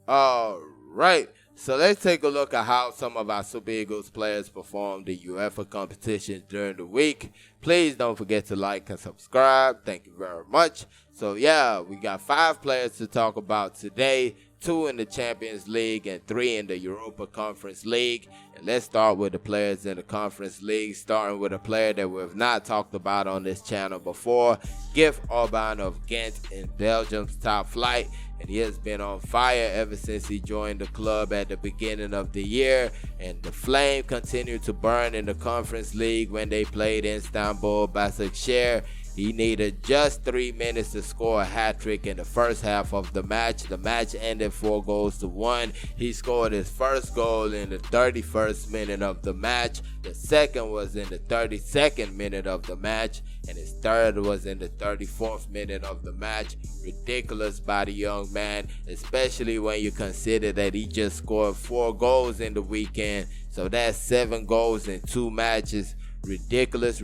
All right. So let's take a look at how some of our Super Eagles players performed in UEFA competitions during the week. Please don't forget to like and subscribe. Thank you very much. So yeah, we got 5 players to talk about today. 2 in the Champions League and 3 in the Europa Conference League. And let's start with the players in the Conference League, starting with a player that we have not talked about on this channel before, Orban of Ghent in Belgium's top flight. And he has been on fire ever since he joined the club at the beginning of the year. And the flame continued to burn in the Conference League when they played Istanbul Başakşehir. He needed just 3 minutes to score a hat-trick in the first half of the match. The match ended 4-1. He scored his first goal in the 31st minute of the match. The second was in the 32nd minute of the match. And his third was in the 34th minute of the match. Ridiculous by the young man, especially when you consider that he just scored 4 goals in the weekend. So that's 7 goals in 2 matches. Ridiculous.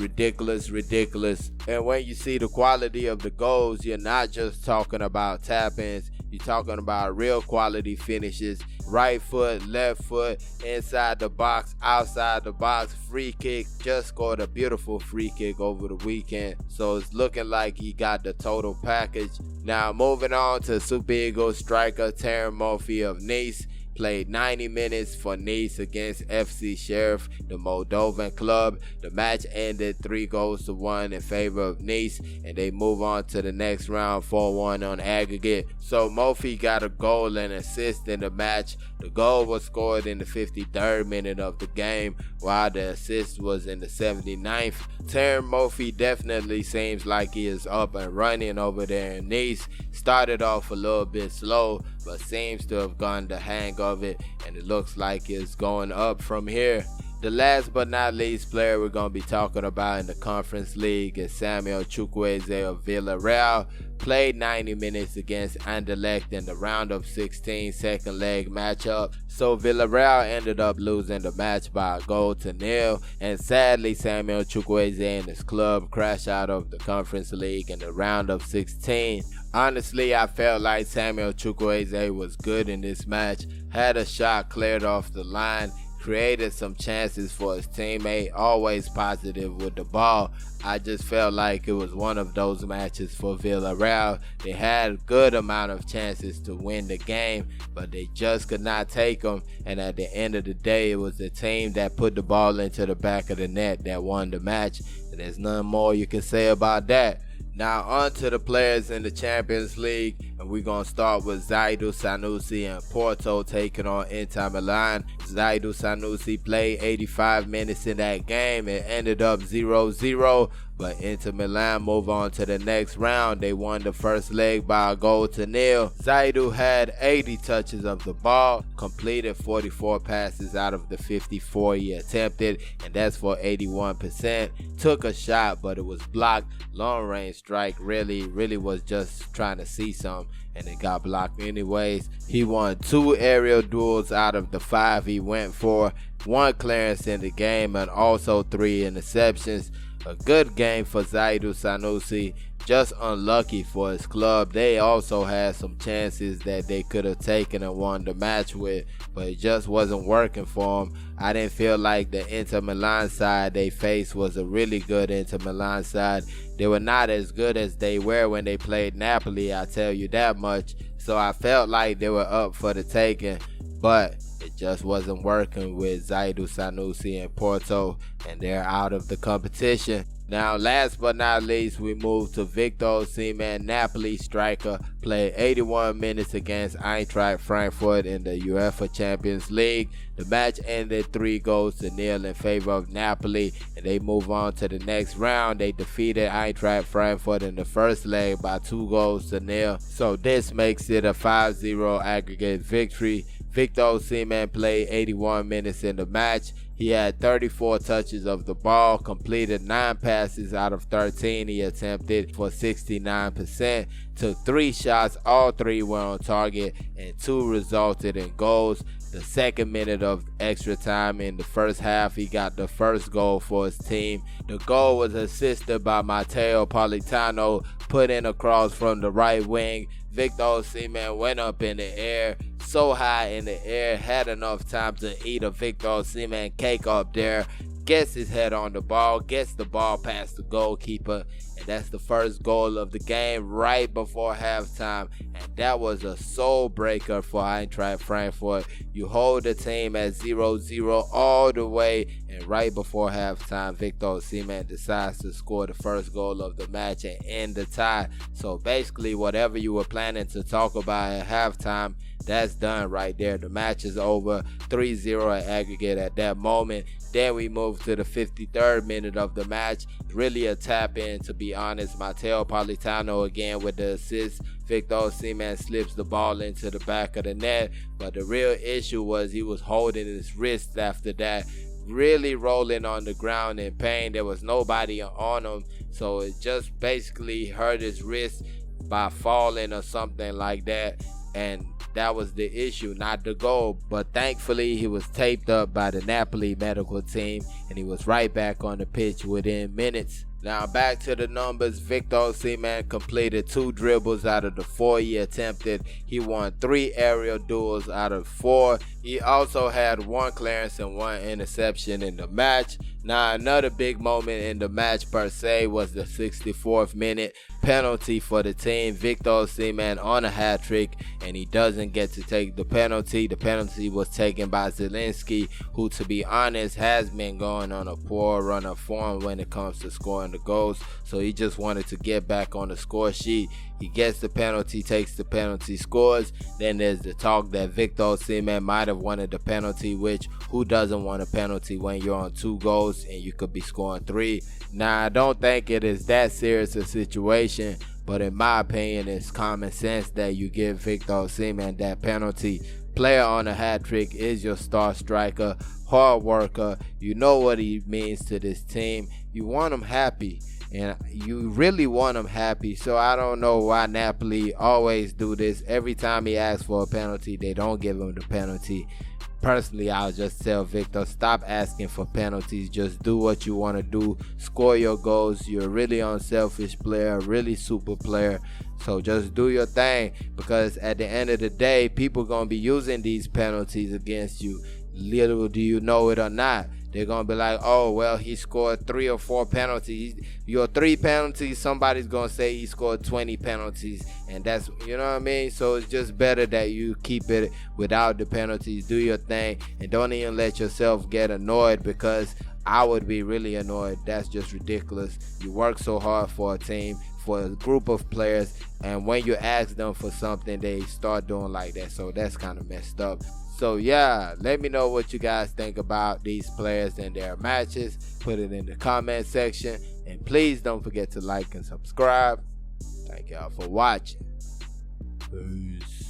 And when you see the quality of the goals, you're not just talking about tap-ins. You're talking about real quality finishes. Right foot, left foot, inside the box, outside the box, free kick. Just scored a beautiful free kick over the weekend. So it's looking like he got the total package. Now moving on to Super Eagles striker Terem Moffi of Nice. Played 90 minutes for Nice against FC Sheriff, the Moldovan club. The match ended 3-1 in favor of Nice, and they move on to the next round 4-1 on aggregate. So Moffi got a goal and assist in the match. The goal was scored in the 53rd minute of the game, while the assist was in the 79th. Terem Moffi definitely seems like he is up and running over there in Nice. Started off a little bit slow, but seems to have gotten the hang of it, and it looks like it's going up from here. The last but not least player we're going to be talking about in the Conference League is Samuel Chukwueze of Villarreal. Played 90 minutes against Anderlecht in the round of 16 second leg matchup. So Villarreal ended up losing the match by 1-0. And sadly, Samuel Chukwueze and his club crashed out of the Conference League in the round of 16. Honestly, I felt like Samuel Chukwueze was good in this match. Had a shot cleared off the line. Created some chances for his teammate, always positive with the ball. I just felt like it was one of those matches for Villarreal. They had a good amount of chances to win the game, but they just could not take them. And at the end of the day, it was the team that put the ball into the back of the net that won the match. And there's nothing more you can say about that. Now on to the players in the Champions League, and we're going to start with Zaidu Sanusi and Porto taking on Inter Milan. Zaidu Sanusi played 85 minutes in that game. It ended up 0-0, but Inter Milan move on to the next round. They won the first leg by 1-0. Zaidu had 80 touches of the ball, completed 44 passes out of the 54 he attempted, and that's for 81%. Took a shot, but it was blocked. Long range strike, really was just trying to see some, and it got blocked anyways. He won 2 aerial duels out of the 5 he went for, 1 clearance in the game, and also 3 interceptions. A good game for Zaidu Sanusi, just unlucky for his club. They also had some chances that they could have taken and won the match with, but it just wasn't working for them. I didn't feel like the Inter Milan side they faced was a really good Inter Milan side. They were not as good as they were when they played Napoli, I tell you that much. So I felt like they were up for the taking, but it just wasn't working with Zaidu Sanusi and Porto, and they're out of the competition. Now, last but not least, we move to Victor Osimhen, Napoli striker. Played 81 minutes against Eintracht Frankfurt in the UEFA Champions League. The match ended 3-0 in favor of Napoli, and they move on to the next round. They defeated Eintracht Frankfurt in the first leg by 2-0. So this makes it a 5-0 aggregate victory. Victor Osimhen played 81 minutes in the match. He had 34 touches of the ball, completed 9 passes out of 13 he attempted for 69%, took 3 shots, all 3 were on target, and 2 resulted in goals. The second minute of extra time in the first half, he got the first goal for his team. The goal was assisted by Matteo Politano, put in a cross from the right wing. Victor Osimhen went up in the air, so high in the air, had enough time to eat a Victor Osimhen cake up there, gets his head on the ball, gets the ball past the goalkeeper, and that's the first goal of the game right before halftime. And that was a soul breaker for Eintracht Frankfurt. You hold the team at 0-0 all the way, and right before halftime, Victor Osimhen decides to score the first goal of the match and end the tie. So basically, whatever you were planning to talk about at halftime, that's done right there. The match is over, 3-0 at aggregate at that moment. Then we move to the 53rd minute of the match. Really a tap in, to be honest. Matteo Politano again with the assist. Victor Osimhen slips the ball into the back of the net. But the real issue was he was holding his wrist after that. Really rolling on the ground in pain. There was nobody on him. So it just basically hurt his wrist by falling or something like that. And that was the issue, not the goal. But thankfully, he was taped up by the Napoli medical team, and he was right back on the pitch within minutes. Now back to the numbers. Victor Osimhen completed 2 dribbles out of the 4 he attempted. He won 3 aerial duels out of 4. He also had 1 clearance and 1 interception in the match. Now another big moment in the match per se was the 64th minute penalty for the team. Victor Osimhen on a hat trick, and he doesn't get to take the penalty. The penalty was taken by Zielinski, who, to be honest, has been going on a poor run of form when it comes to scoring the goals. So he just wanted to get back on the score sheet. He gets the penalty, takes the penalty, scores. Then there's the talk that Victor Osimhen might have wanted the penalty, which who doesn't want a penalty when you're on 2 goals and you could be scoring 3? Now, I don't think it is that serious a situation, but in my opinion, it's common sense that you give Victor Osimhen that penalty. Player on a hat trick is your star striker, hard worker. You know what he means to this team. You want him happy. And you really want him happy. So I don't know why Napoli always do this. Every time he asks for a penalty, they don't give him the penalty. Personally, I'll just tell Victor, stop asking for penalties. Just do what you want to do. Score your goals. You're a really unselfish player, a really super player. So just do your thing, because at the end of the day, people going to be using these penalties against you. Little do you know it or not. They're going to be like, oh, well, he scored 3 or 4 penalties. Your 3 penalties, somebody's going to say he scored 20 penalties. And that's, you know what I mean? So it's just better that you keep it without the penalties. Do your thing. And don't even let yourself get annoyed, because I would be really annoyed. That's just ridiculous. You work so hard for a team, for a group of players, and when you ask them for something, they start doing like that. So that's kind of messed up. So yeah, let me know what you guys think about these players and their matches. Put it in the comment section, and please don't forget to like and subscribe. Thank y'all for watching. Peace.